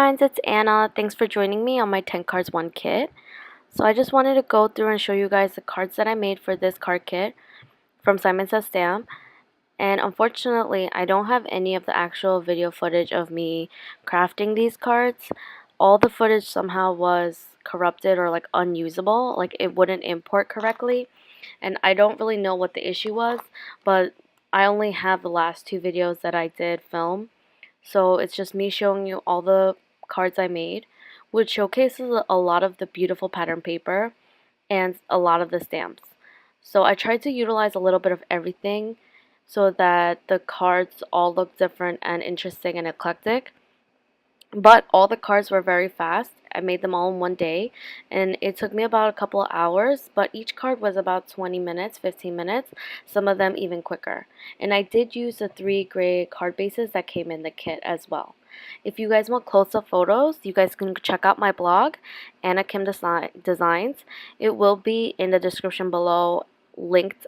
friends, it's Anna. Thanks for joining me on my 10 cards 1 kit. So I just wanted to go through and show you guys the cards that I made for this card kit from Simon Says Stamp. And unfortunately, I don't have any of the actual video footage of me crafting these cards. All the footage somehow was corrupted or like unusable, like it wouldn't import correctly. And I don't really know what the issue was, but I only have the last 2 videos that I did film. So it's just me showing you all the cards I made, which showcases a lot of the beautiful pattern paper and a lot of the stamps. So I tried to utilize a little bit of everything so that the cards all look different and interesting and eclectic. But all the cards were very fast. I made them all in one day, and it took me about a couple of hours, but each card was about 20 minutes, 15 minutes, some of them even quicker. And I did use the 3 gray card bases that came in the kit as well. If you guys want close-up photos, you guys can check out my blog, Anna Kim Designs. It will be in the description below, linked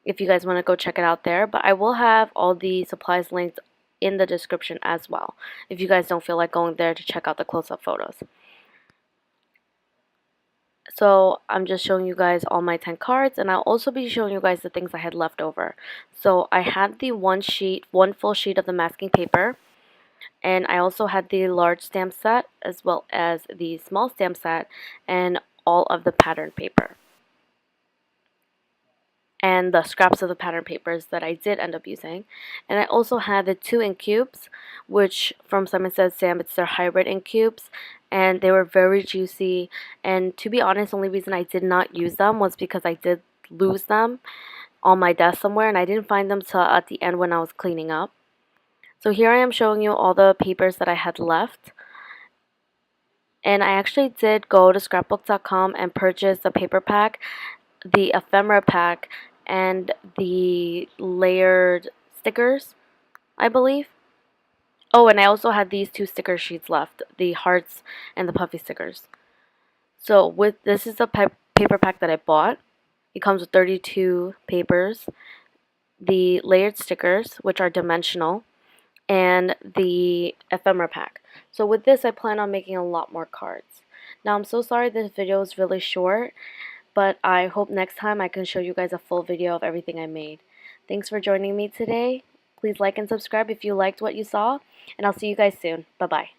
if you guys want to go check it out there. But I will have all the supplies linked in the description as well, if you guys don't feel like going there to check out the close-up photos. So I'm just showing you guys all my 10 cards, and I'll also be showing you guys the things I had left over. So I had the one full sheet of the masking paper, and I also had the large stamp set as well as the small stamp set and all of the pattern paper and the scraps of the pattern papers that I did end up using. And I also had the 2 ink cubes, which from Simon Says Stamp, it's their hybrid ink cubes, and they were very juicy. And to be honest, the only reason I did not use them was because I did lose them on my desk somewhere, and I didn't find them till at the end when I was cleaning up. So here I am showing you all the papers that I had left. And I actually did go to scrapbook.com and purchase the paper pack, the Ephemera pack, and the layered stickers, I believe. Oh, and I also had these 2 sticker sheets left, the hearts and the puffy stickers. So this is the paper pack that I bought. It comes with 32 papers, the layered stickers, which are dimensional, and the ephemera pack. So with this, I plan on making a lot more cards. Now, I'm so sorry this video is really short, but I hope next time I can show you guys a full video of everything I made. Thanks for joining me today. Please like and subscribe if you liked what you saw, and I'll see you guys soon. Bye-bye.